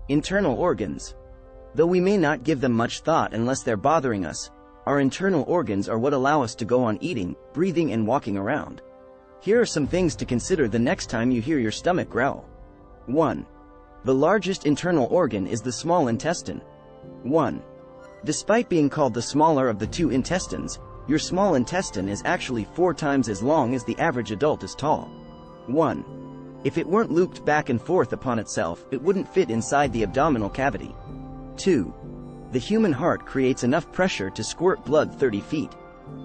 Internal organs. Though we may not give them much thought unless they're bothering us, our internal organs are what allow us to go on eating, breathing and walking around. Here are some things to consider the next time you hear your stomach growl. 1. The largest internal organ is the small intestine. 1. Despite being called the smaller of the two intestines, your small intestine is actually 4 times as long as the average adult is tall. 1. If it weren't looped back and forth upon itself, it wouldn't fit inside the abdominal cavity. 2. The human heart creates enough pressure to squirt blood 30 feet.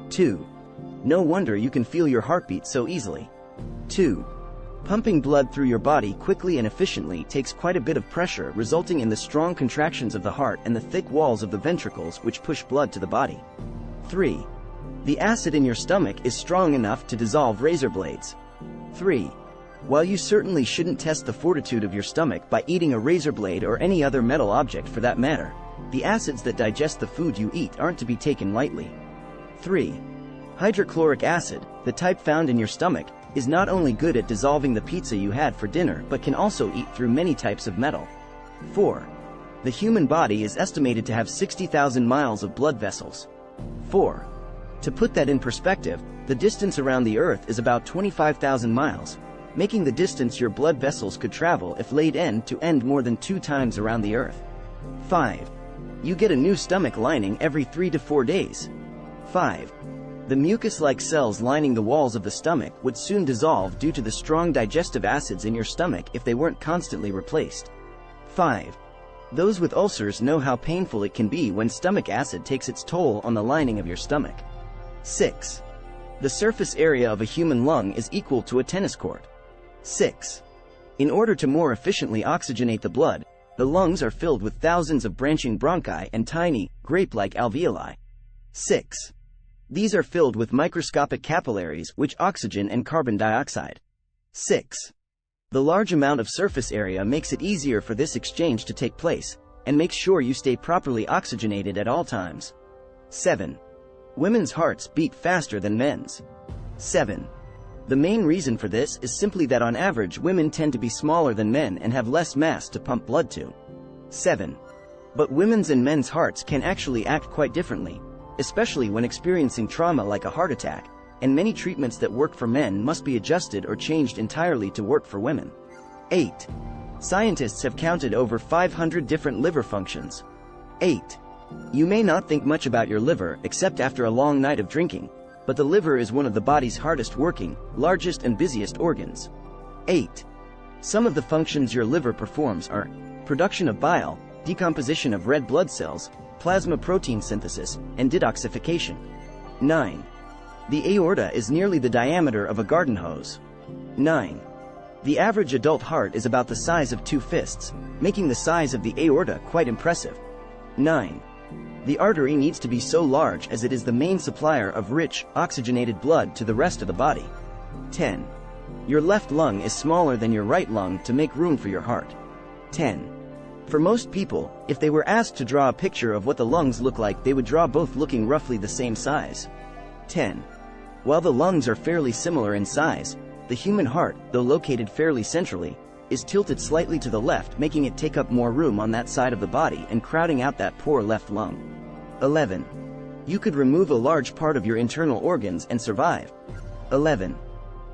2. No wonder you can feel your heartbeat so easily. 2. Pumping blood through your body quickly and efficiently takes quite a bit of pressure, resulting in the strong contractions of the heart and the thick walls of the ventricles which push blood to the body. 3. The acid in your stomach is strong enough to dissolve razor blades. 3. While you certainly shouldn't test the fortitude of your stomach by eating a razor blade or any other metal object for that matter, the acids that digest the food you eat aren't to be taken lightly. 3. Hydrochloric acid, the type found in your stomach, is not only good at dissolving the pizza you had for dinner but can also eat through many types of metal. 4. The human body is estimated to have 60,000 miles of blood vessels. 4. To put that in perspective, the distance around the Earth is about 25,000 miles, making the distance your blood vessels could travel if laid end to end more than 2 times around the Earth. 5. You get a new stomach lining every 3 to 4 days. 5. The mucus-like cells lining the walls of the stomach would soon dissolve due to the strong digestive acids in your stomach if they weren't constantly replaced. 5. Those with ulcers know how painful it can be when stomach acid takes its toll on the lining of your stomach. 6. The surface area of a human lung is equal to a tennis court. 6. In order to more efficiently oxygenate the blood, the lungs are filled with thousands of branching bronchi and tiny, grape-like alveoli. 6. These are filled with microscopic capillaries which oxygen and carbon dioxide. 6. The large amount of surface area makes it easier for this exchange to take place, and makes sure you stay properly oxygenated at all times. 7. Women's hearts beat faster than men's. 7. The main reason for this is simply that on average women tend to be smaller than men and have less mass to pump blood to. 7. But women's and men's hearts can actually act quite differently, especially when experiencing trauma like a heart attack, and many treatments that work for men must be adjusted or changed entirely to work for women. 8. Scientists have counted over 500 different liver functions. 8. You may not think much about your liver except after a long night of drinking, but the liver is one of the body's hardest working, largest and busiest organs. 8. Some of the functions your liver performs are production of bile, decomposition of red blood cells, plasma protein synthesis, and detoxification. 9. The aorta is nearly the diameter of a garden hose. 9. The average adult heart is about the size of 2 fists, making the size of the aorta quite impressive. 9. The artery needs to be so large as it is the main supplier of rich, oxygenated blood to the rest of the body. 10. Your left lung is smaller than your right lung to make room for your heart. 10. For most people, if they were asked to draw a picture of what the lungs look like, they would draw both looking roughly the same size. 10. While the lungs are fairly similar in size, the human heart, though located fairly centrally, is tilted slightly to the left, making it take up more room on that side of the body and crowding out that poor left lung. 11. You could remove a large part of your internal organs and survive. 11.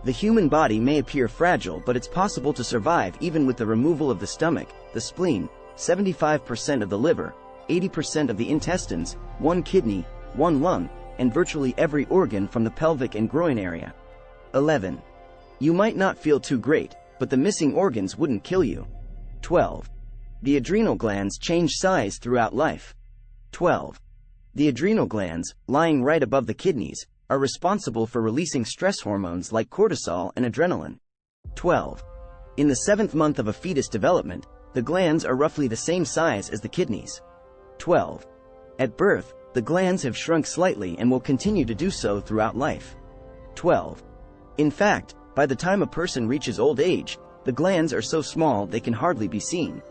The human body may appear fragile, but it's possible to survive even with the removal of the stomach, the spleen, 75% of the liver, 80% of the intestines, 1 kidney, 1 lung, and virtually every organ from the pelvic and groin area. 11. You might not feel too great, but the missing organs wouldn't kill you. 12. The adrenal glands change size throughout life. 12. The adrenal glands, lying right above the kidneys, are responsible for releasing stress hormones like cortisol and adrenaline. 12. In the 7th month of a fetus development, the glands are roughly the same size as the kidneys. 12. At birth, the glands have shrunk slightly and will continue to do so throughout life. 12. In fact, by the time a person reaches old age, the glands are so small they can hardly be seen,